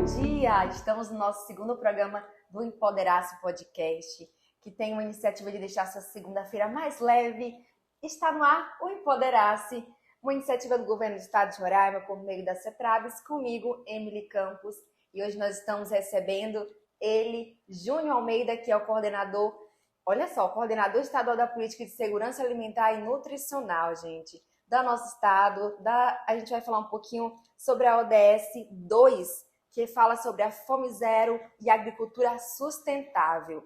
dia! Estamos no nosso segundo programa do Empoderace Podcast, que tem uma iniciativa de deixar sua segunda-feira mais leve. Está no ar o Empoderace, uma iniciativa do governo do estado de Roraima por meio da CETRABS, comigo, Emily Campos. E hoje nós estamos recebendo ele, Júnior Almeida, que é o coordenador, olha só, coordenador estadual da Política de Segurança Alimentar e Nutricional, gente, do nosso estado. A gente vai falar um pouquinho sobre a ODS 2, que fala sobre a fome zero e a agricultura sustentável.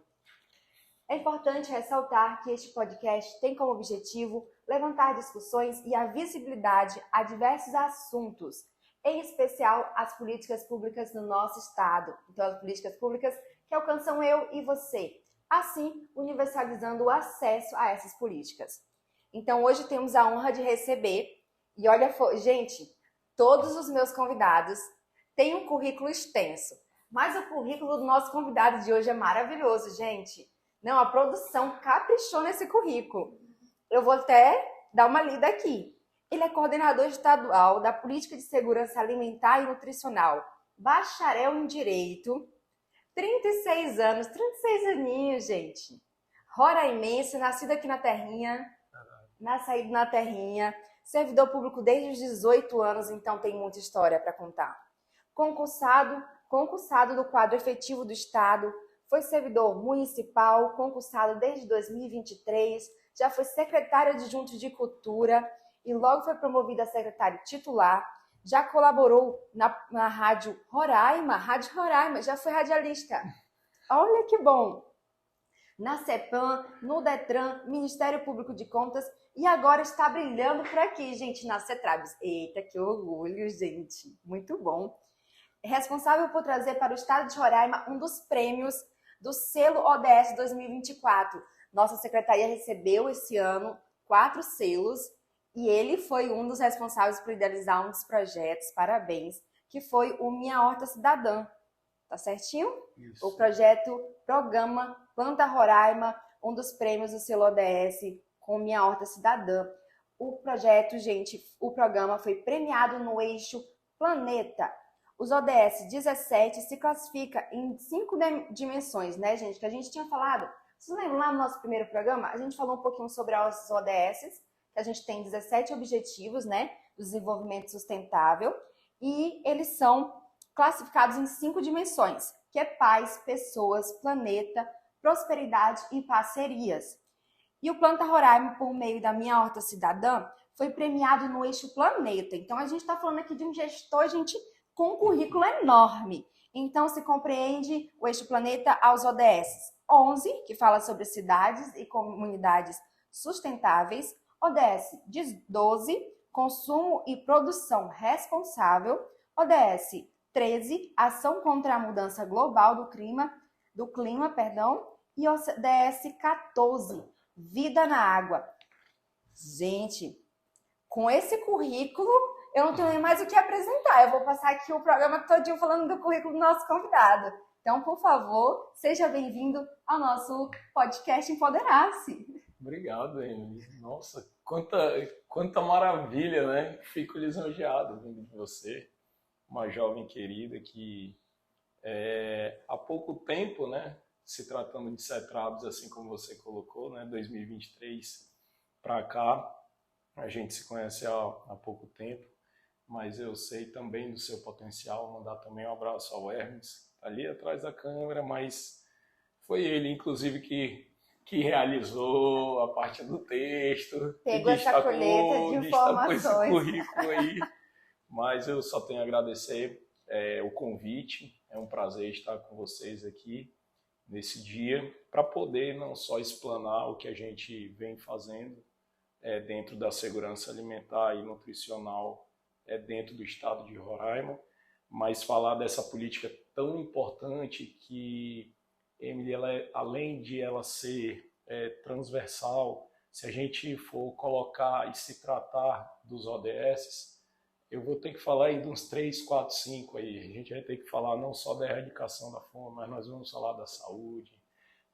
É importante ressaltar que este podcast tem como objetivo levantar discussões e a visibilidade a diversos assuntos, em especial as políticas públicas do nosso estado. Então, as políticas públicas que alcançam eu e você, assim universalizando o acesso a essas políticas. Então, hoje temos a honra de receber, e olha, gente, todos os meus convidados têm um currículo extenso, mas o currículo do nosso convidado de hoje é maravilhoso, gente. Não, a produção caprichou nesse currículo. Eu vou até dar uma lida aqui. Ele é coordenador estadual da Política de Segurança Alimentar e Nutricional, bacharel em Direito, 36 anos, 36 aninhos, gente. Roraimense, nascido aqui na terrinha, nascido na terrinha, servidor público desde os 18 anos, então tem muita história para contar. Concursado do quadro efetivo do Estado, foi servidor municipal, concursado desde 2023, já foi secretário adjunto de Cultura e logo foi promovido a secretário titular. Já colaborou na Rádio Roraima, já foi radialista. Olha que bom! Na CEPAM, no DETRAN, Ministério Público de Contas e agora está brilhando por aqui, gente, na CETRABS. Eita, que orgulho, gente! Muito bom! É responsável por trazer para o estado de Roraima um dos prêmios do selo ODS 2024. Nossa secretaria recebeu esse ano 4 selos e ele foi um dos responsáveis por idealizar um dos projetos, parabéns, que foi o Minha Horta Cidadã. Tá certinho? Isso. O projeto Programa Planta Roraima, um dos prêmios do selo ODS com Minha Horta Cidadã. O projeto, gente, o programa foi premiado no eixo Planeta. Os ODS 17 se classifica em 5 dimensões, né, gente? Que a gente tinha falado. Vocês lembram lá no nosso primeiro programa? A gente falou um pouquinho sobre os ODS, que a gente tem 17 objetivos, né, do desenvolvimento sustentável, e eles são classificados em 5 dimensões, que é paz, pessoas, planeta, prosperidade e parcerias. E o Planta Roraima, por meio da Minha Horta Cidadã, foi premiado no eixo Planeta. Então, a gente está falando aqui de um gestor, gente, com um currículo enorme. Então, se compreende o eixo Planeta aos ODS 11, que fala sobre cidades e comunidades sustentáveis, ODS 12, consumo e produção responsável, ODS 13, ação contra a mudança global do clima, e ODS 14, vida na água. Gente, com esse currículo, eu não tenho nem mais o que apresentar. Eu vou passar aqui o programa todinho falando do currículo do nosso convidado. Então, por favor, seja bem-vindo ao nosso podcast Empoderace. Obrigado, Emily. Nossa, quanta maravilha, né? Fico lisonjeado vindo de você, uma jovem querida que há pouco tempo, né, se tratando de CETRABS, assim como você colocou, né, 2023 para cá, a gente se conhece há pouco tempo, mas eu sei também do seu potencial. Mandar também um abraço ao Hermes, ali atrás da câmera, mas foi ele, inclusive, que realizou a parte do texto, pegou essa colheita de informações, esse currículo aí. Mas eu só tenho a agradecer o convite. É um prazer estar com vocês aqui nesse dia para poder não só explanar o que a gente vem fazendo dentro da segurança alimentar e nutricional dentro do estado de Roraima, mas falar dessa política tão importante que, Emily, além de ela ser transversal, se a gente for colocar e se tratar dos ODS, eu vou ter que falar aí de uns 3, 4, 5 aí. A gente vai ter que falar não só da erradicação da fome, mas nós vamos falar da saúde,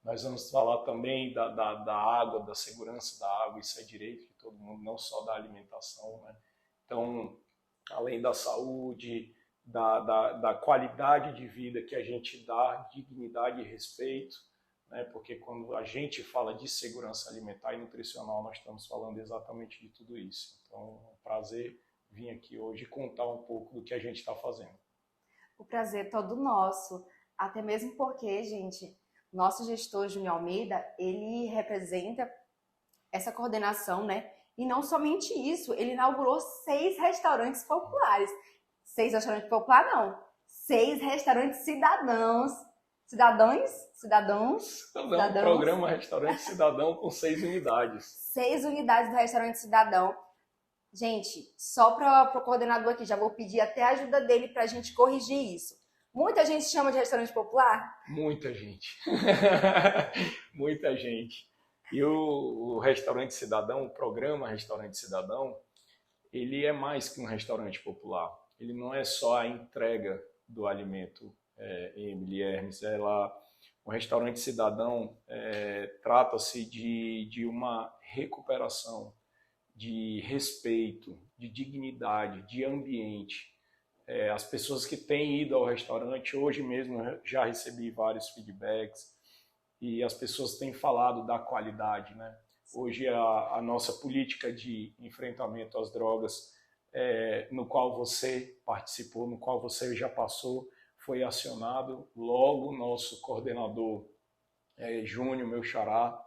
nós vamos falar também da água, da segurança da água. Isso é direito de todo mundo, não só da alimentação, né? Então, além da saúde, da qualidade de vida que a gente dá, dignidade e respeito, né? Porque quando a gente fala de segurança alimentar e nutricional, nós estamos falando exatamente de tudo isso. Então, é um prazer vir aqui hoje contar um pouco do que a gente está fazendo. O prazer é todo nosso, até mesmo porque, gente, nosso gestor Júnior Almeida, ele representa essa coordenação, né? E não somente isso, ele inaugurou 6 restaurantes populares. 6 restaurantes populares, não. 6 restaurantes cidadãos. Cidadãos. Programa Restaurante Cidadão com 6 unidades. 6 unidades do Restaurante Cidadão. Gente, só para o coordenador aqui, já vou pedir até a ajuda dele para a gente corrigir isso. Muita gente chama de restaurante popular? Muita gente. Muita gente. E o Restaurante Cidadão, o programa Restaurante Cidadão, ele é mais que um restaurante popular. Ele não é só a entrega do alimento, Emily, Hermes. O Restaurante Cidadão trata-se de uma recuperação, de respeito, de dignidade, de ambiente. As pessoas que têm ido ao restaurante, hoje mesmo eu já recebi vários feedbacks, e as pessoas têm falado da qualidade, né? Hoje a nossa política de enfrentamento às drogas, no qual você participou, no qual você já passou, foi acionado. Logo, nosso coordenador, Júnior, meu xará,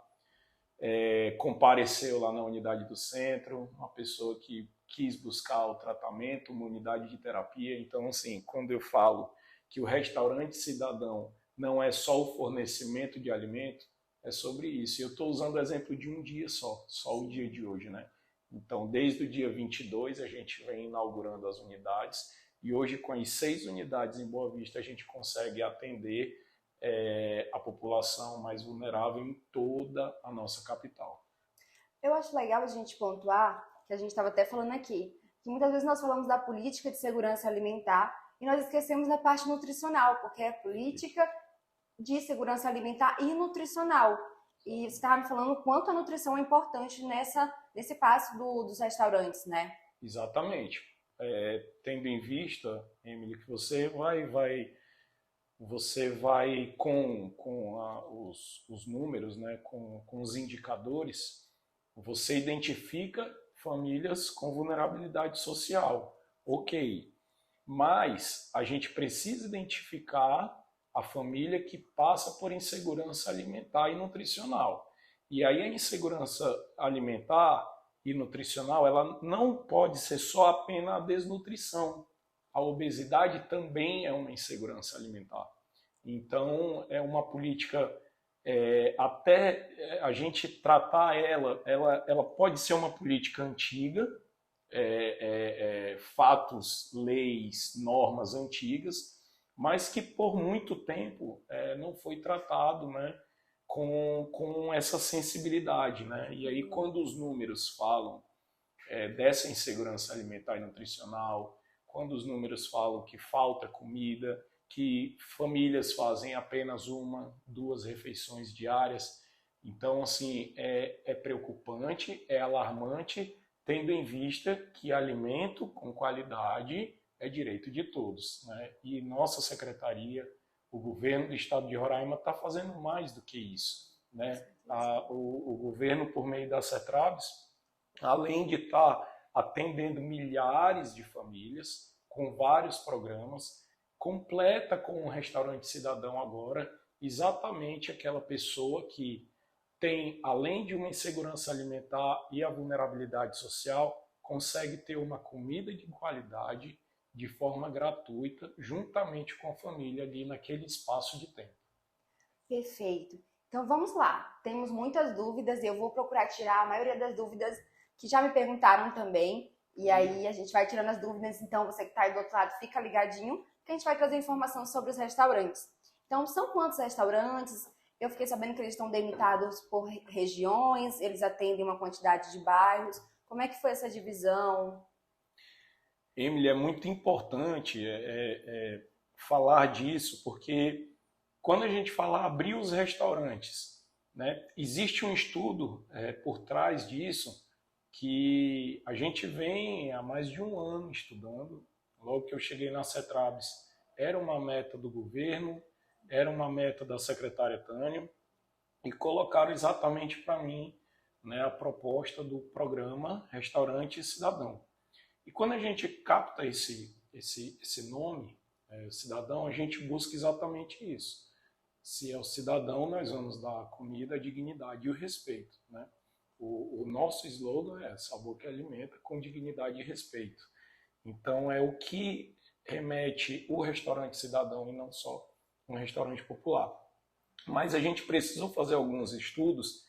compareceu lá na unidade do centro, uma pessoa que quis buscar o tratamento, uma unidade de terapia. Então, assim, quando eu falo que o restaurante cidadão não é só o fornecimento de alimento, é sobre isso. E eu estou usando o exemplo de um dia só o dia de hoje, né? Então, desde o dia 22, a gente vem inaugurando as unidades, e hoje, com as 6 unidades em Boa Vista, a gente consegue atender a população mais vulnerável em toda a nossa capital. Eu acho legal a gente pontuar, que a gente estava até falando aqui, que muitas vezes nós falamos da política de segurança alimentar e nós esquecemos da parte nutricional, porque é política de segurança alimentar e nutricional. E você estava me falando o quanto a nutrição é importante nesse passo dos restaurantes, né? Exatamente. Tendo em vista, Emily, que você vai com os números, né, com os indicadores, você identifica famílias com vulnerabilidade social. Ok, mas a gente precisa identificar a família que passa por insegurança alimentar e nutricional. E aí a insegurança alimentar e nutricional, ela não pode ser só apenas a desnutrição. A obesidade também é uma insegurança alimentar. Então, é uma política, até a gente tratar ela pode ser uma política antiga, fatos, leis, normas antigas, mas que por muito tempo não foi tratado, né, com essa sensibilidade, né? E aí, quando os números falam dessa insegurança alimentar e nutricional, quando os números falam que falta comida, que famílias fazem apenas 1, 2 refeições diárias, então, assim, é preocupante, é alarmante, tendo em vista que alimento com qualidade é direito de todos, né? E nossa secretaria, o governo do estado de Roraima está fazendo mais do que isso, né? O governo, por meio da CETRABS, além de estar atendendo milhares de famílias com vários programas, completa com o Restaurante Cidadão agora exatamente aquela pessoa que tem, além de uma insegurança alimentar e a vulnerabilidade social, consegue ter uma comida de qualidade de forma gratuita, juntamente com a família ali naquele espaço de tempo. Perfeito. Então vamos lá. Temos muitas dúvidas e eu vou procurar tirar a maioria das dúvidas que já me perguntaram também. E aí a gente vai tirando as dúvidas. Então você que está aí do outro lado, fica ligadinho, que a gente vai trazer informação sobre os restaurantes. Então são quantos restaurantes? Eu fiquei sabendo que eles estão delimitados por regiões, eles atendem uma quantidade de bairros. Como é que foi essa divisão? Emily, é muito importante falar disso, porque quando a gente fala abrir os restaurantes, né, existe um estudo por trás disso que a gente vem há mais de 1 ano estudando, logo que eu cheguei na CETRABS, era uma meta do governo, era uma meta da secretária Tânia, e colocaram exatamente para mim, né, a proposta do programa Restaurante Cidadão. E quando a gente capta esse nome, cidadão, a gente busca exatamente isso. Se é o cidadão, nós vamos dar a comida, a dignidade e o respeito, né? O nosso slogan é sabor que alimenta com dignidade e respeito. Então é o que remete o restaurante cidadão e não só um restaurante popular. Mas a gente precisou fazer alguns estudos,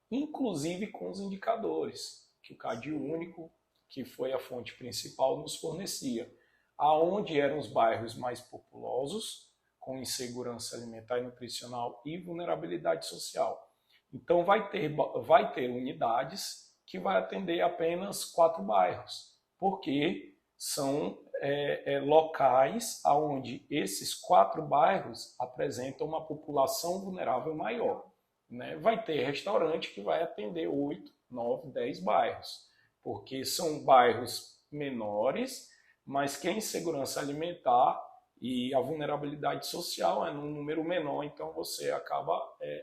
inclusive com os indicadores que o Cadastro Único, que foi a fonte principal, nos fornecia. Aonde eram os bairros mais populosos, com insegurança alimentar e nutricional e vulnerabilidade social. Então vai ter unidades que vai atender apenas 4 bairros, porque são locais onde esses 4 bairros apresentam uma população vulnerável maior, né? Vai ter restaurante que vai atender 8, 9, 10 bairros, porque são bairros menores, mas que a insegurança alimentar e a vulnerabilidade social é num número menor, então você acaba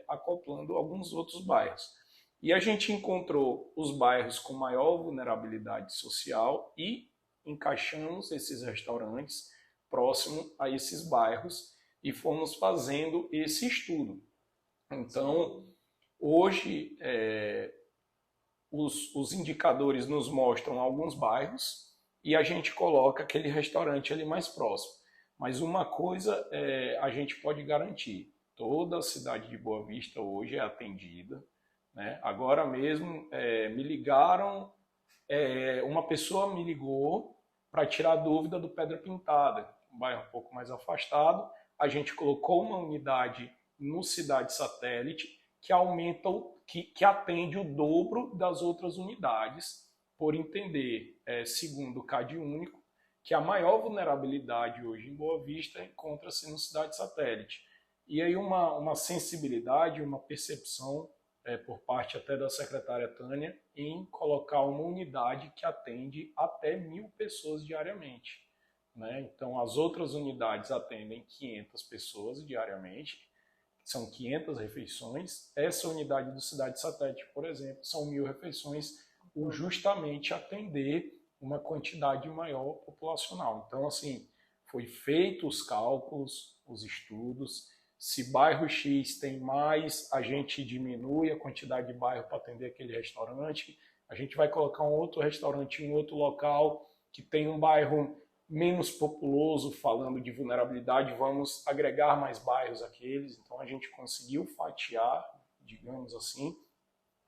acoplando alguns outros bairros. E a gente encontrou os bairros com maior vulnerabilidade social e encaixamos esses restaurantes próximo a esses bairros e fomos fazendo esse estudo. Então, hoje, os indicadores nos mostram alguns bairros e a gente coloca aquele restaurante ali mais próximo. Mas uma coisa a gente pode garantir, toda a cidade de Boa Vista hoje é atendida, né? Agora mesmo me ligaram, uma pessoa me ligou para tirar dúvida do Pedra Pintada, um bairro um pouco mais afastado. A gente colocou uma unidade no Cidade Satélite que aumenta, que atende o dobro das outras unidades, por entender, segundo o Cadastro Único, que a maior vulnerabilidade hoje em Boa Vista encontra-se no Cidade Satélite. E aí uma sensibilidade, uma percepção por parte até da secretária Tânia em colocar uma unidade que atende até 1.000 pessoas diariamente, né? Então as outras unidades atendem 500 pessoas diariamente, são 500 refeições. Essa unidade do Cidade Satélite, por exemplo, são 1.000 refeições, por justamente atender uma quantidade maior populacional. Então, assim, foi feito os cálculos, os estudos. Se bairro X tem mais, a gente diminui a quantidade de bairro para atender aquele restaurante. A gente vai colocar um outro restaurante em outro local que tem um bairro menos populoso, falando de vulnerabilidade, vamos agregar mais bairros àqueles. Então, a gente conseguiu fatiar, digamos assim,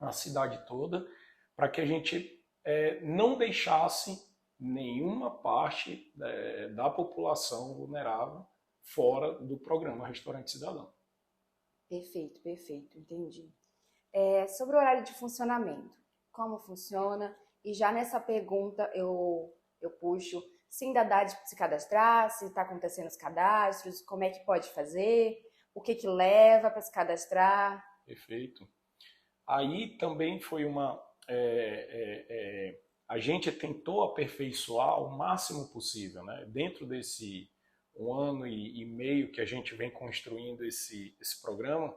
a cidade toda, para que a gente não deixasse nenhuma parte da população vulnerável fora do programa Restaurante Cidadão. Perfeito, perfeito, entendi. Sobre o horário de funcionamento, como funciona? E já nessa pergunta eu puxo se ainda dá de se cadastrar, se está acontecendo os cadastros, como é que pode fazer, o que leva para se cadastrar. Perfeito. Aí também foi a gente tentou aperfeiçoar o máximo possível, né? Dentro desse 1 ano e meio que a gente vem construindo esse programa,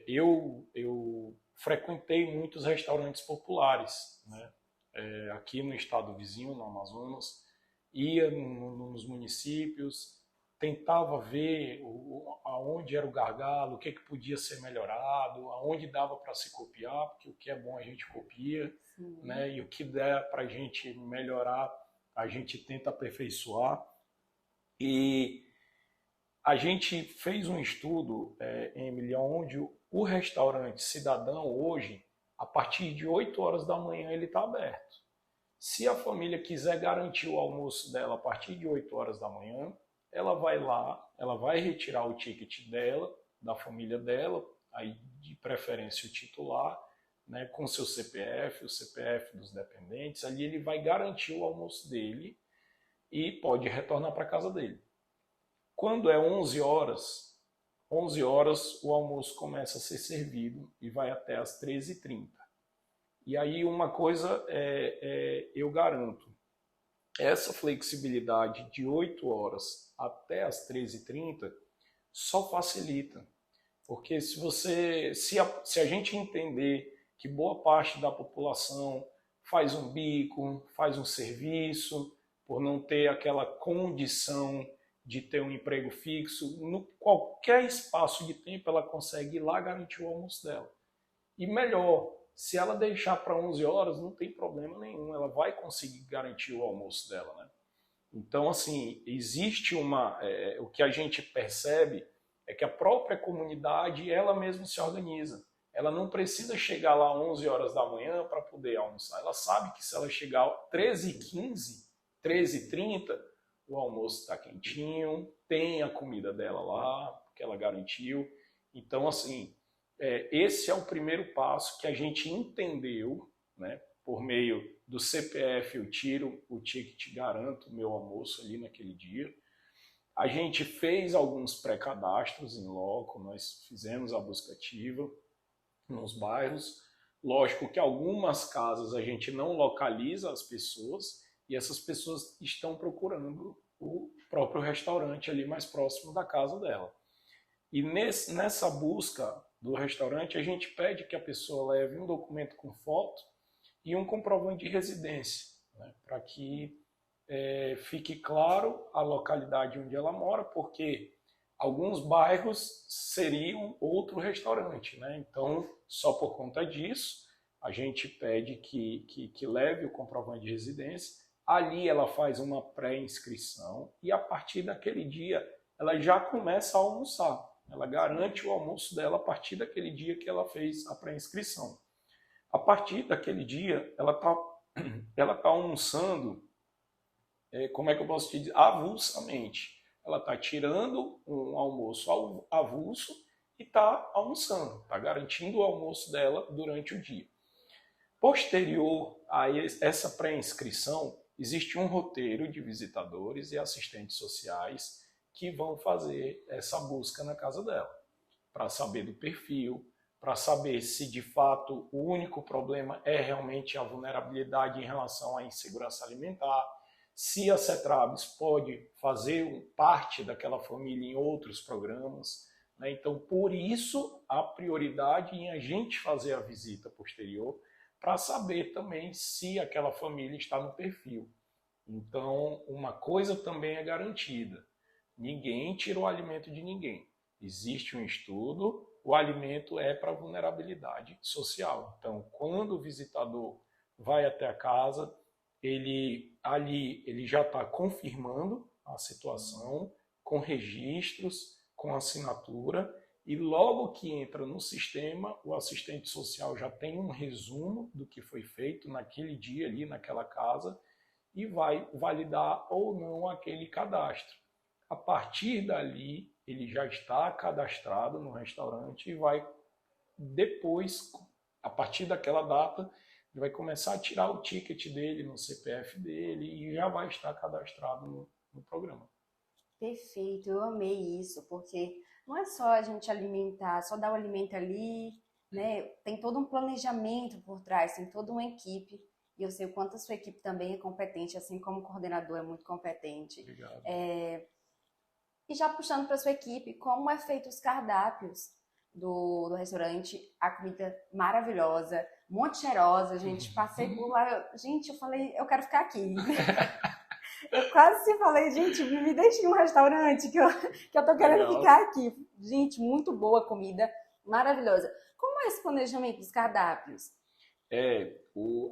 eu frequentei muitos restaurantes populares, né? Aqui no estado vizinho, no Amazonas, ia nos municípios, tentava ver aonde era o gargalo, o que podia ser melhorado, aonde dava para se copiar, porque o que é bom a gente copia, né? E o que der para a gente melhorar, a gente tenta aperfeiçoar. E a gente fez um estudo, Emily, onde o restaurante Cidadão hoje, a partir de 8 horas da manhã, ele está aberto. Se a família quiser garantir o almoço dela a partir de 8 horas da manhã, ela vai lá, ela vai retirar o ticket dela, da família dela, aí de preferência o titular, né, com seu CPF, o CPF dos dependentes, ali ele vai garantir o almoço dele e pode retornar para casa dele. Quando é 11 horas o almoço começa a ser servido e vai até às 13h30. E aí uma coisa eu garanto, essa flexibilidade de 8 horas até as 13h30 só facilita. Porque se a gente entender que boa parte da população faz um bico, faz um serviço, por não ter aquela condição de ter um emprego fixo, no qualquer espaço de tempo ela consegue ir lá garantir o almoço dela. E melhor, se ela deixar para 11 horas, não tem problema nenhum, ela vai conseguir garantir o almoço dela, né? Então, assim, existe o que a gente percebe é que a própria comunidade, ela mesma se organiza. Ela não precisa chegar lá 11 horas da manhã para poder almoçar. Ela sabe que se ela chegar 13h15, 13h30, o almoço está quentinho, tem a comida dela lá, que ela garantiu. Então, assim, esse é o primeiro passo que a gente entendeu, né? Por meio do CPF eu tiro o ticket, garanto o meu almoço ali naquele dia. A gente fez alguns pré-cadastros em loco, nós fizemos a busca ativa nos bairros. Lógico que algumas casas a gente não localiza as pessoas e essas pessoas estão procurando o próprio restaurante ali mais próximo da casa dela. E nessa busca do restaurante, a gente pede que a pessoa leve um documento com foto e um comprovante de residência, né, para que fique claro a localidade onde ela mora, porque alguns bairros seriam outro restaurante, né? Então, só por conta disso, a gente pede que leve o comprovante de residência. Ali ela faz uma pré-inscrição e a partir daquele dia ela já começa a almoçar. Ela garante o almoço dela a partir daquele dia que ela fez a pré-inscrição. A partir daquele dia, ela tá almoçando, como é que eu posso te dizer? Avulsamente. Ela está tirando um almoço avulso e está almoçando, está garantindo o almoço dela durante o dia. Posterior a essa pré-inscrição, existe um roteiro de visitadores e assistentes sociais que vão fazer essa busca na casa dela, para saber do perfil, para saber se de fato o único problema é realmente a vulnerabilidade em relação à insegurança alimentar, se a CETRABS pode fazer parte daquela família em outros programas, né? Então, por isso, a prioridade em a gente fazer a visita posterior para saber também se aquela família está no perfil. Então, uma coisa também é garantida: ninguém tira o alimento de ninguém. Existe um estudo, o alimento é para vulnerabilidade social. Então, quando o visitador vai até a casa, ele já está confirmando a situação, com registros, com assinatura, e logo que entra no sistema, o assistente social já tem um resumo do que foi feito naquele dia ali, naquela casa, e vai validar ou não aquele cadastro. A partir dali, ele já está cadastrado no restaurante e vai depois, a partir daquela data, ele vai começar a tirar o ticket dele no CPF dele e já vai estar cadastrado no programa. Perfeito, eu amei isso, porque não é só a gente alimentar, só dar o alimento ali, né? Tem todo um planejamento por trás, tem toda uma equipe. E eu sei o quanto a sua equipe também é competente, assim como o coordenador é muito competente. Obrigado. E já puxando para sua equipe, como é feito os cardápios do restaurante, a comida maravilhosa, muito cheirosa, gente. Passei por lá, gente, eu falei, eu quero ficar aqui. Eu quase falei, gente, me deixe em um restaurante que eu tô querendo Legal. ficar aqui. Gente, muito boa comida, maravilhosa. Como é esse planejamento dos cardápios?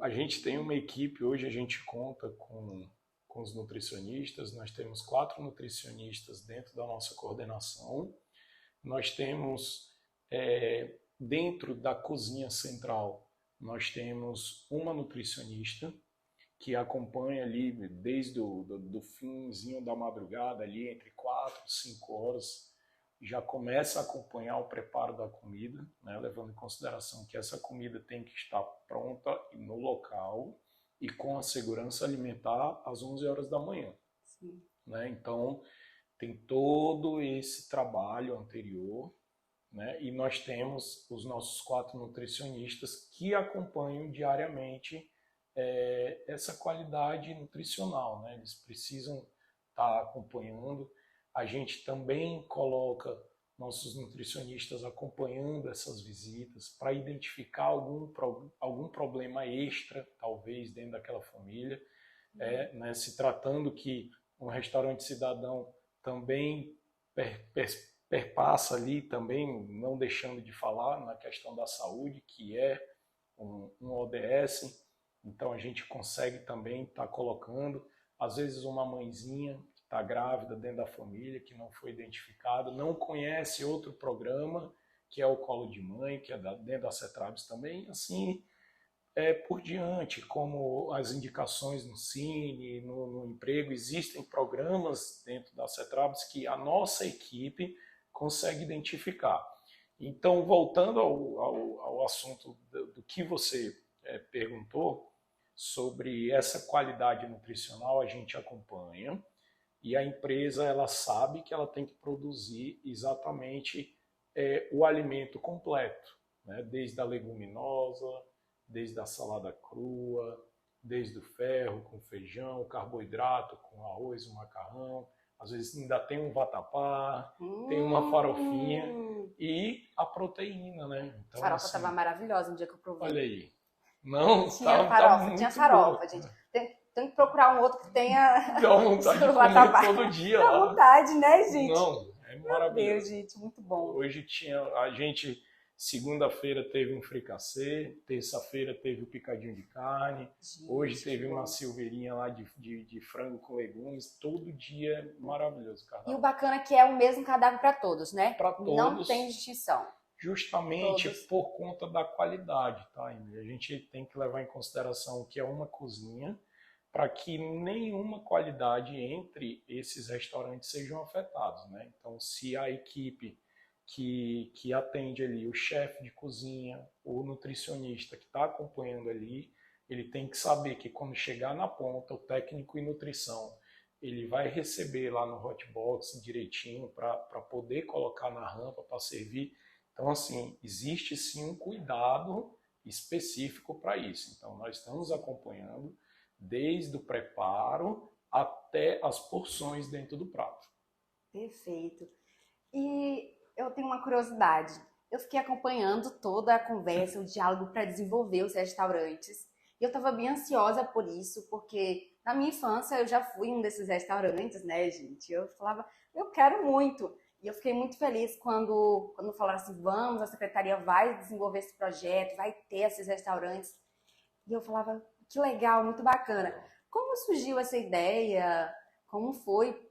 A gente tem uma equipe, hoje a gente conta com os nutricionistas, nós temos 4 nutricionistas dentro da nossa coordenação, nós temos, dentro da cozinha central, nós temos uma nutricionista que acompanha ali desde do finzinho da madrugada, ali entre 4 e 5 horas, já começa a acompanhar o preparo da comida, né, levando em consideração que essa comida tem que estar pronta no local e com a segurança alimentar às 11 horas da manhã. Sim. Né? Então, tem todo esse trabalho anterior, né? E nós temos os nossos 4 nutricionistas que acompanham diariamente essa qualidade nutricional, né? Eles precisam estar acompanhando. A gente também coloca nossos nutricionistas acompanhando essas visitas para identificar algum problema extra, talvez, dentro daquela família. Né? Se tratando que um restaurante cidadão também perpassa ali, também não deixando de falar na questão da saúde, que é um ODS. Então a gente consegue também estar colocando, às vezes uma mãezinha que está grávida dentro da família, que não foi identificada, não conhece outro programa, que é o Colo de Mãe, que é dentro da CETRABS também, assim por diante, como as indicações no Cine, no emprego, existem programas dentro da CETRABS que a nossa equipe consegue identificar. Então, voltando ao assunto do que você perguntou, sobre essa qualidade nutricional, a gente acompanha e a empresa ela sabe que ela tem que produzir exatamente o alimento completo, né? Desde a leguminosa, desde a salada crua, desde o ferro com feijão, carboidrato com arroz, o macarrão, às vezes ainda tem um vatapá, tem uma farofinha e a proteína, né? Então, a farofa estava assim, maravilhosa no dia que eu provei. Olha aí. Não, tinha farofa, tinha farofa, boa. Gente. Tem que procurar um outro que tenha. Dá vontade de comer todo dia. Dá vontade, né, gente? Não, é maravilhoso. Meu Deus, gente, muito bom. Hoje a gente, segunda-feira teve um fricassê, terça-feira teve o picadinho de carne, gente, hoje teve uma silveirinha lá de frango com legumes, todo dia é maravilhoso. E o bacana é que é o mesmo cardápio para todos, né? Para todos. Não tem distinção. Justamente por conta da qualidade, tá, Emily? A gente tem que levar em consideração que é uma cozinha para que nenhuma qualidade entre esses restaurantes sejam afetados, né? Então, se a equipe que atende ali, o chefe de cozinha, o nutricionista que está acompanhando ali, ele tem que saber que quando chegar na ponta, o técnico em nutrição, ele vai receber lá no hotbox direitinho para poder colocar na rampa para servir. Então, assim, existe sim um cuidado específico para isso. Então, nós estamos acompanhando desde o preparo até as porções dentro do prato. Perfeito. E eu tenho uma curiosidade. Eu fiquei acompanhando toda a conversa, o diálogo para desenvolver os restaurantes. E eu estava bem ansiosa por isso, porque na minha infância eu já fui em um desses restaurantes, né, gente? Eu falava, eu quero muito. E eu fiquei muito feliz quando falaram assim, vamos, a secretaria vai desenvolver esse projeto, vai ter esses restaurantes. E eu falava, que legal, muito bacana. Como surgiu essa ideia? Como foi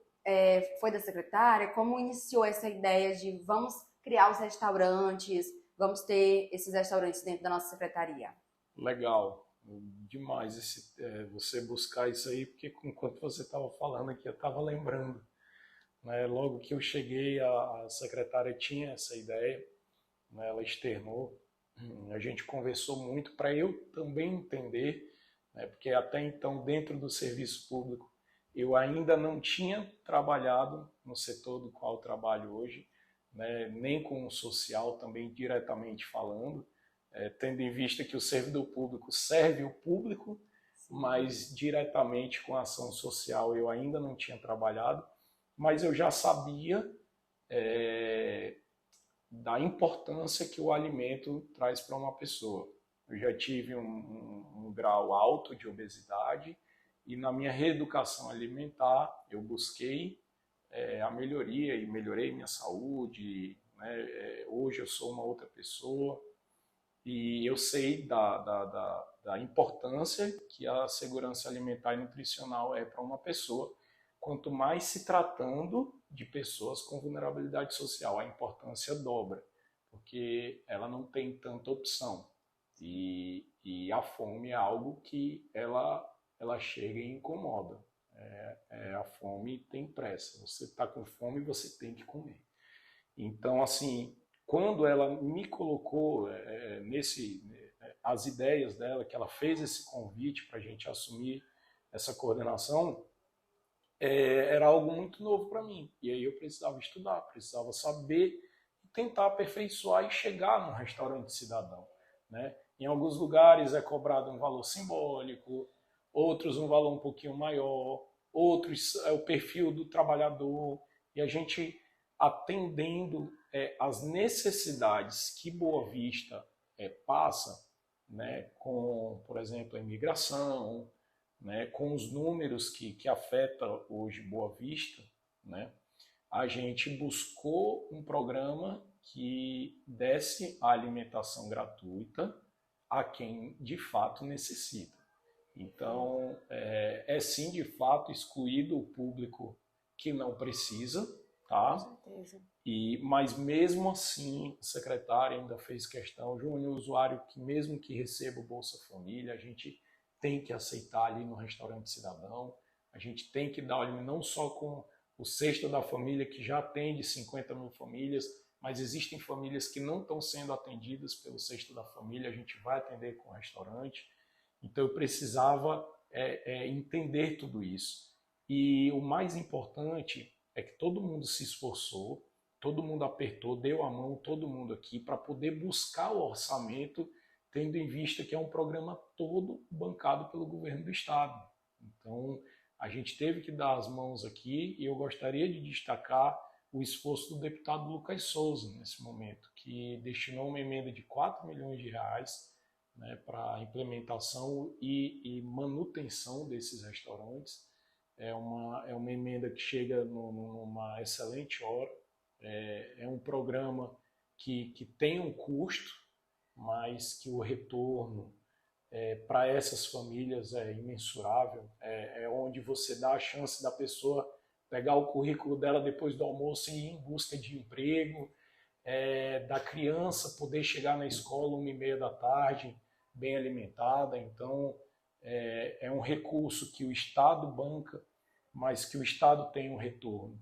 da secretária? Como iniciou essa ideia de vamos criar os restaurantes, vamos ter esses restaurantes dentro da nossa secretaria? Legal, demais você buscar isso aí, porque enquanto você estava falando aqui, eu estava lembrando. Né? Logo que eu cheguei, a secretária tinha essa ideia, né? Ela externou, a gente conversou muito para eu também entender, né? Porque até então, dentro do serviço público, eu ainda não tinha trabalhado no setor do qual eu trabalho hoje, né? Nem com o social também diretamente falando, tendo em vista que o servidor público serve o público, mas diretamente com a ação social eu ainda não tinha trabalhado. Mas eu já sabia da importância que o alimento traz para uma pessoa. Eu já tive um grau alto de obesidade e na minha reeducação alimentar eu busquei a melhoria e melhorei minha saúde. Né? Hoje eu sou uma outra pessoa e eu sei da importância que a segurança alimentar e nutricional é para uma pessoa. Quanto mais se tratando de pessoas com vulnerabilidade social, a importância dobra, porque ela não tem tanta opção. E a fome é algo que ela chega e incomoda. A fome tem pressa. Você está com fome, você tem que comer. Então, assim, quando ela me colocou as ideias dela, que ela fez esse convite para a gente assumir essa coordenação, era algo muito novo para mim. E aí eu precisava estudar, precisava saber e tentar aperfeiçoar e chegar num restaurante cidadão. Né? Em alguns lugares é cobrado um valor simbólico, outros um valor um pouquinho maior, outros é o perfil do trabalhador, e a gente atendendo as necessidades que Boa Vista passa, né, com, por exemplo, a imigração, né, com os números que afetam hoje Boa Vista, né, a gente buscou um programa que desse a alimentação gratuita a quem de fato necessita. Então, sim, de fato, excluído o público que não precisa, tá? Com certeza. Mas mesmo assim, a secretária ainda fez questão, Júnior, o usuário que mesmo que receba o Bolsa Família, a gente tem que aceitar ali no restaurante cidadão, a gente tem que dar olho não só com o cesto da família, que já atende 50 mil famílias, mas existem famílias que não estão sendo atendidas pelo cesto da família, a gente vai atender com o restaurante. Então eu precisava entender tudo isso. E o mais importante é que todo mundo se esforçou, todo mundo apertou, deu a mão, todo mundo aqui, para poder buscar o orçamento, tendo em vista que é um programa todo bancado pelo governo do estado. Então, a gente teve que dar as mãos aqui, e eu gostaria de destacar o esforço do deputado Lucas Souza, nesse momento, que destinou uma emenda de 4 milhões de reais, né, para a implementação e manutenção desses restaurantes. É uma emenda que chega numa excelente hora. É um programa que tem um custo, mas que o retorno para essas famílias é imensurável. É onde você dá a chance da pessoa pegar o currículo dela depois do almoço e ir em busca de emprego, da criança poder chegar na escola 1h30 da tarde, bem alimentada. Então, é um recurso que o Estado banca, mas que o Estado tem um retorno.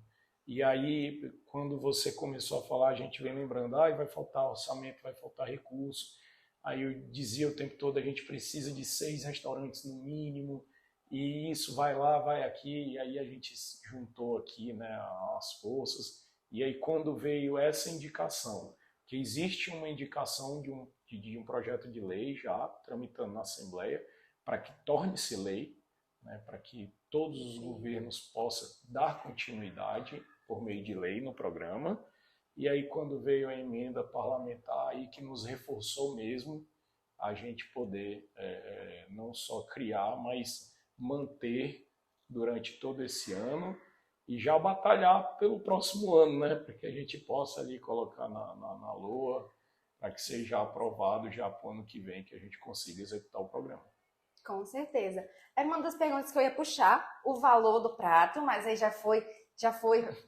E aí, quando você começou a falar, a gente vem lembrando, vai faltar orçamento, vai faltar recurso. Aí eu dizia o tempo todo, a gente precisa de 6 restaurantes no mínimo, e isso vai lá, vai aqui, e aí a gente juntou aqui, né, as forças. E aí quando veio essa indicação, que existe uma indicação de um projeto de lei já tramitando na Assembleia, para que torne-se lei, né, para que todos os governos possam dar continuidade por meio de lei no programa. E aí quando veio a emenda parlamentar aí que nos reforçou mesmo a gente poder não só criar, mas manter durante todo esse ano e já batalhar pelo próximo ano, né, para que a gente possa ali colocar na LOA, para que seja aprovado já para o ano que vem, que a gente consiga executar o programa. Com certeza. É uma das perguntas que eu ia puxar, o valor do prato, mas aí já foi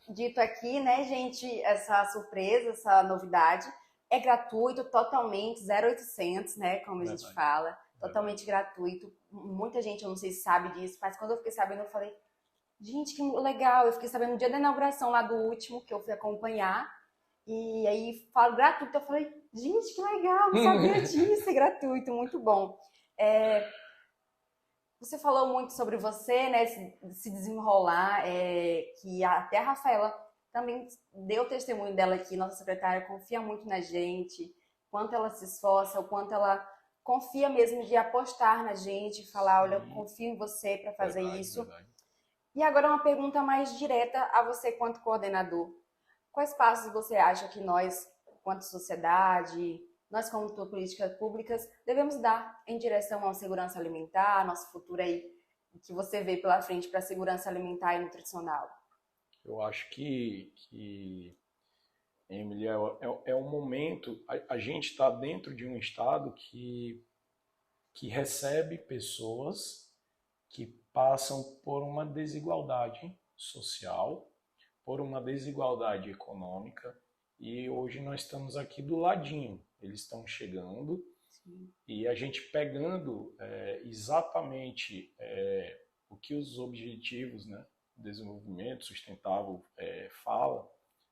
dito aqui, né, gente, essa surpresa, essa novidade. É gratuito, totalmente, 0800, né, como a gente fala, totalmente gratuito. Muita gente, eu não sei se sabe disso, mas quando eu fiquei sabendo, eu falei, gente, que legal. Eu fiquei sabendo no dia da inauguração lá do último, que eu fui acompanhar, e aí falo gratuito, eu falei, gente, que legal, não sabia disso, é gratuito, muito bom. Você falou muito sobre você, né, se desenrolar, que até a Rafaela também deu testemunho dela aqui, nossa secretária confia muito na gente, quanto ela se esforça, o quanto ela confia mesmo de apostar na gente, falar, olha, eu confio em você para fazer isso. Verdade. E agora uma pergunta mais direta a você quanto coordenador. Quais passos você acha que nós, quanto sociedade, nós como políticas públicas, devemos dar em direção à segurança alimentar, nosso futuro aí, que você vê pela frente para a segurança alimentar e nutricional? Eu acho que Emily, é um momento, a gente está dentro de um estado que recebe pessoas que passam por uma desigualdade social, por uma desigualdade econômica, e hoje nós estamos aqui do ladinho. Eles estão chegando. Sim. E a gente pegando exatamente o que os objetivos, né, do desenvolvimento sustentável falam,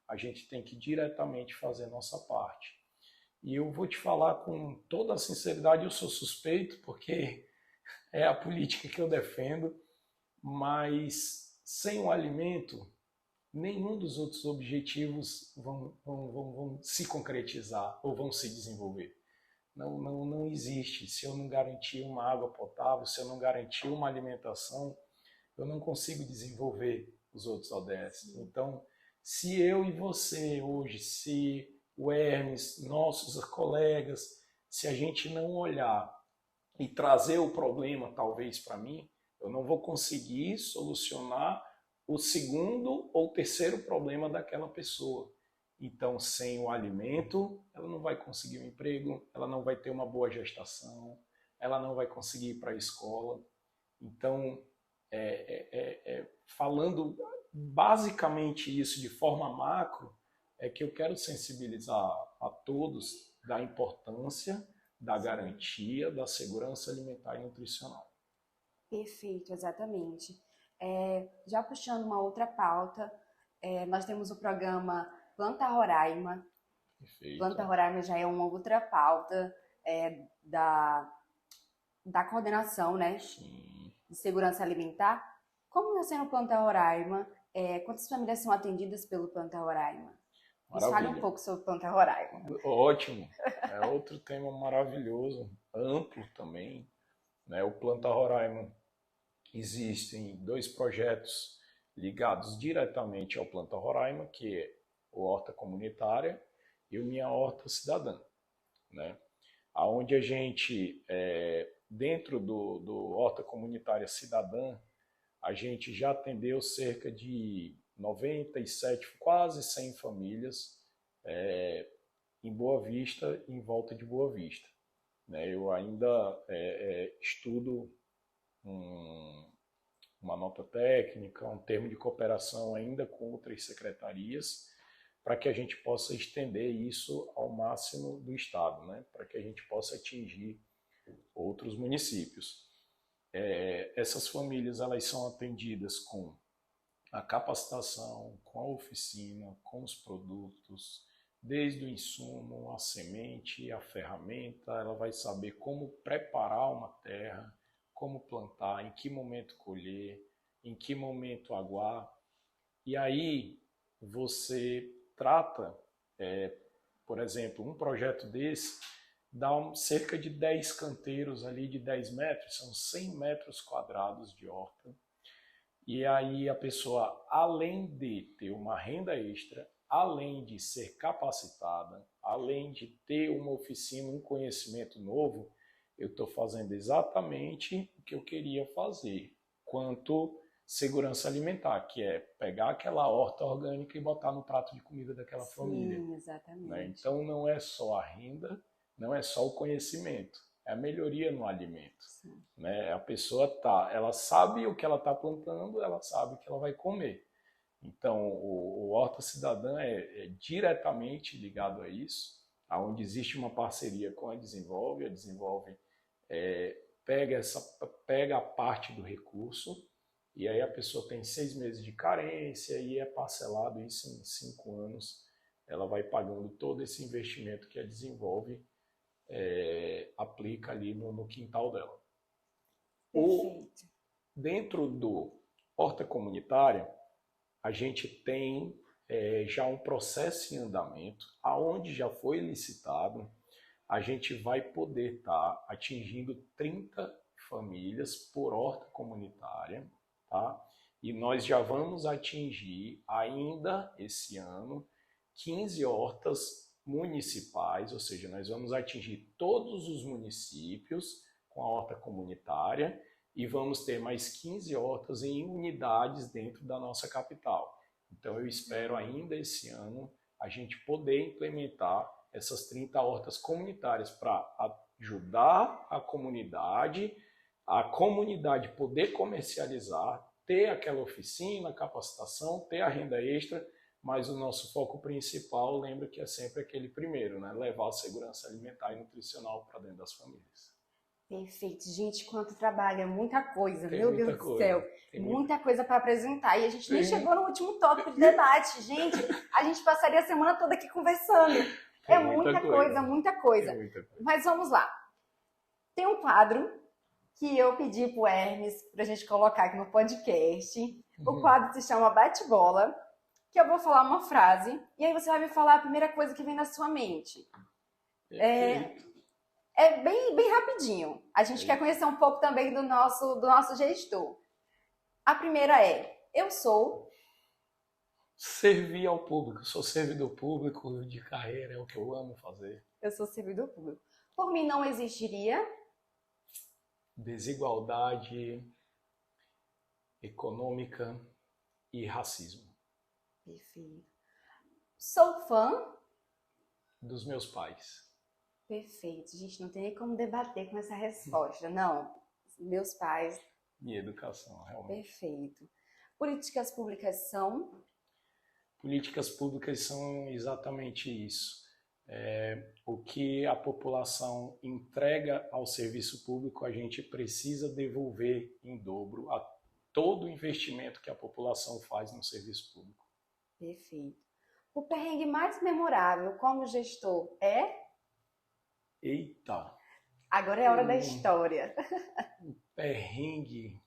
a gente tem que diretamente fazer a nossa parte. E eu vou te falar com toda a sinceridade, eu sou suspeito, porque é a política que eu defendo, mas sem o alimento, nenhum dos outros objetivos vão se concretizar ou vão se desenvolver. não existe. Se eu não garantir uma água potável, se eu não garantir uma alimentação, eu não consigo desenvolver os outros ODS. Então, se eu e você hoje, se o Hermes, nossos colegas, se a gente não olhar e trazer o problema, talvez, para mim, eu não vou conseguir solucionar o segundo ou terceiro problema daquela pessoa. Então, sem o alimento, ela não vai conseguir um emprego, ela não vai ter uma boa gestação, ela não vai conseguir ir para a escola. Então, falando basicamente isso de forma macro, é que eu quero sensibilizar a todos da importância da garantia da segurança alimentar e nutricional. Perfeito, exatamente. Já puxando uma outra pauta, nós temos o programa Planta Roraima. Perfeito. Planta Roraima já é uma outra pauta da coordenação, né? Sim. De segurança alimentar. Como está sendo o Planta Roraima? Quantas famílias são atendidas pelo Planta Roraima? Nos fale um pouco sobre o Planta Roraima. Ótimo. É outro tema maravilhoso, amplo também. Né? O Planta Roraima, existem 2 projetos ligados diretamente ao Planta Roraima, que é o Horta Comunitária e o Minha Horta Cidadã. Né? Onde a gente, dentro do Horta Comunitária Cidadã, a gente já atendeu cerca de 97, quase 100 famílias em Boa Vista, em volta de Boa Vista. Né? Eu ainda estudo uma nota técnica, um termo de cooperação ainda com outras secretarias, para que a gente possa estender isso ao máximo do estado, né? Para que a gente possa atingir outros municípios. Essas famílias, elas são atendidas com a capacitação, com a oficina, com os produtos, desde o insumo, a semente, a ferramenta. Ela vai saber como preparar uma terra, como plantar, em que momento colher, em que momento aguar. E aí você trata, por exemplo, um projeto desse dá cerca de 10 canteiros ali de 10 metros, são 100 metros quadrados de horta. E aí a pessoa, além de ter uma renda extra, além de ser capacitada, além de ter uma oficina, um conhecimento novo, eu estou fazendo exatamente o que eu queria fazer quanto segurança alimentar, que é pegar aquela horta orgânica e botar no prato de comida daquela família. Sim, exatamente. Né? Então não é só a renda, não é só o conhecimento, é a melhoria no alimento. Né? A pessoa ela sabe o que ela está plantando, ela sabe o que ela vai comer. Então o Horta Cidadã é diretamente ligado a isso, onde existe uma parceria com a Desenvolve pega a parte do recurso, e aí a pessoa tem 6 meses de carência e é parcelado isso em 5 anos. Ela vai pagando todo esse investimento que a Desenvolve aplica ali no quintal dela. Dentro do Horta Comunitária, a gente tem já um processo em andamento, aonde já foi licitado. A gente vai poder estar atingindo 30 famílias por horta comunitária, tá? E nós já vamos atingir ainda esse ano 15 hortas municipais, ou seja, nós vamos atingir todos os municípios com a horta comunitária e vamos ter mais 15 hortas em unidades dentro da nossa capital. Então eu espero ainda esse ano a gente poder implementar essas 30 hortas comunitárias para ajudar a comunidade poder comercializar, ter aquela oficina, capacitação, ter a renda extra, mas o nosso foco principal, lembra que é sempre aquele primeiro, né? Levar a segurança alimentar e nutricional para dentro das famílias. Perfeito. Gente, quanto trabalho, é muita coisa, Tem meu muita Deus coisa. do céu. Tem Muita coisa para apresentar. E a gente nem Tem. chegou no último tópico de debate. Gente, a gente passaria a semana toda aqui conversando. Tem muita coisa, muita coisa. Tem muita coisa. Mas vamos lá. Tem um quadro que eu pedi pro Hermes pra gente colocar aqui no podcast. O quadro se chama Bate-Bola, que eu vou falar uma frase e aí você vai me falar a primeira coisa que vem na sua mente. É bem rapidinho. A gente quer conhecer um pouco também do nosso gestor. A primeira é: eu sou... Servir ao público. Sou servidor público de carreira, é o que eu amo fazer. Eu sou servidor público. Por mim não existiria... desigualdade econômica e racismo. Perfeito. Sou fã... dos meus pais. Perfeito. Gente, não tem nem como debater com essa resposta. Não, meus pais... Minha educação, realmente. Perfeito. Políticas públicas são... Políticas públicas são exatamente isso. O que a população entrega ao serviço público, a gente precisa devolver em dobro a todo o investimento que a população faz no serviço público. Perfeito. O perrengue mais memorável como gestor é? Eita! Agora é a hora da história. O perrengue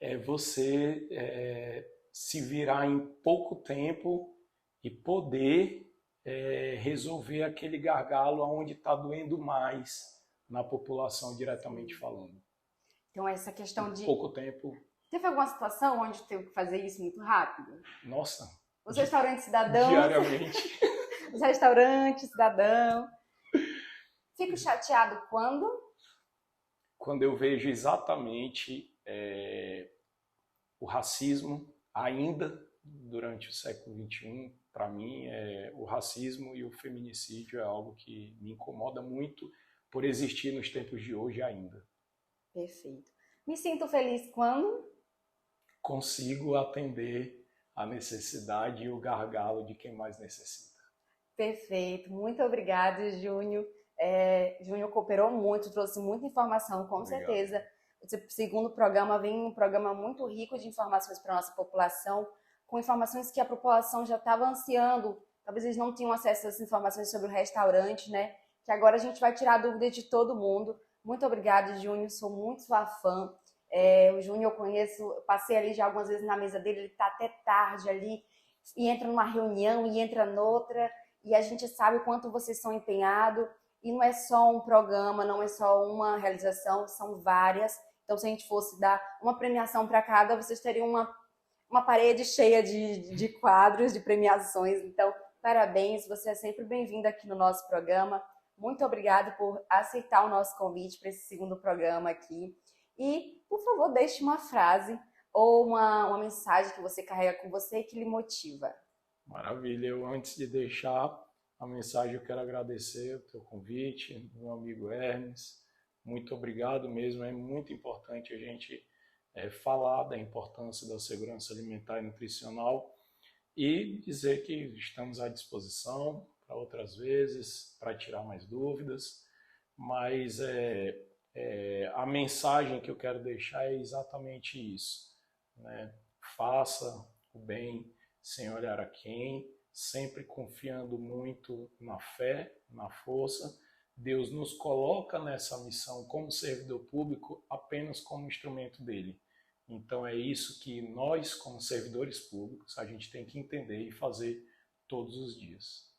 é você se virar em pouco tempo e poder resolver aquele gargalo onde está doendo mais na população, diretamente falando. Então, essa questão de... pouco tempo. Teve alguma situação onde teve que fazer isso muito rápido? Nossa! Os restaurantes cidadãos... Diariamente. Os restaurantes cidadãos... Fico chateado quando? Quando eu vejo exatamente o racismo, ainda durante o século XXI, para mim, o racismo e o feminicídio é algo que me incomoda muito por existir nos tempos de hoje ainda. Perfeito. Me sinto feliz quando? Consigo atender a necessidade e o gargalo de quem mais necessita. Perfeito. Muito obrigada, Júnior. Júnior cooperou muito, trouxe muita informação, com Obrigado. certeza. O segundo programa vem um programa muito rico de informações para a nossa população, com informações que a população já estava ansiando. Talvez eles não tinham acesso a essas informações sobre o restaurante, né? Que agora a gente vai tirar a dúvida de todo mundo. Muito obrigada, Júnior. Sou muito sua fã. O Júnior eu conheço, passei ali já algumas vezes na mesa dele, ele está até tarde ali, e entra numa reunião e entra noutra, e a gente sabe o quanto vocês são empenhados. E não é só um programa, não é só uma realização, são várias. Então, se a gente fosse dar uma premiação para cada, vocês teriam uma parede cheia de quadros, de premiações. Então, parabéns, você é sempre bem-vindo aqui no nosso programa. Muito obrigada por aceitar o nosso convite para esse segundo programa aqui. E, por favor, deixe uma frase ou uma mensagem que você carrega com você e que lhe motiva. Maravilha. Eu, antes de deixar a mensagem, eu quero agradecer o teu convite, meu amigo Hermes. Muito obrigado mesmo. É muito importante a gente falar da importância da segurança alimentar e nutricional e dizer que estamos à disposição para outras vezes, para tirar mais dúvidas. Mas a mensagem que eu quero deixar é exatamente isso, né? Faça o bem sem olhar a quem, sempre confiando muito na fé, na força. Deus nos coloca nessa missão como servidor público apenas como instrumento dele. Então é isso que nós, como servidores públicos, a gente tem que entender e fazer todos os dias.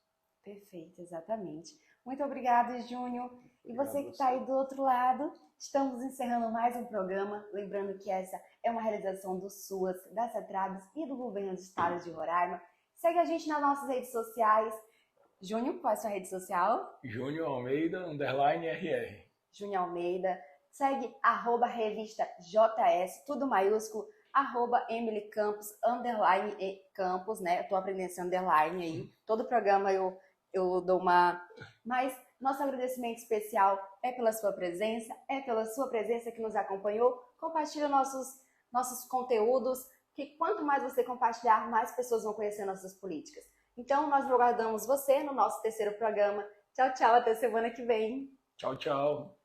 Perfeito, exatamente. Muito obrigada, Júnior. E Obrigado você que está aí do outro lado, estamos encerrando mais um programa. Lembrando que essa é uma realização do SUAS, da CETRABS e do Governo do Estado de Roraima. Segue a gente nas nossas redes sociais. Júnior, qual é a sua rede social? Júnior Almeida, _RR. Júnior Almeida. Segue @revista JS, tudo maiúsculo, @Emily Campos, _Campos, né? Eu tô aprendendo esse underline aí. Todo programa eu dou uma... Mas nosso agradecimento especial é pela sua presença que nos acompanhou. Compartilha nossos conteúdos, que quanto mais você compartilhar, mais pessoas vão conhecer nossas políticas. Então, nós aguardamos você no nosso terceiro programa. Tchau, tchau, até semana que vem. Tchau, tchau.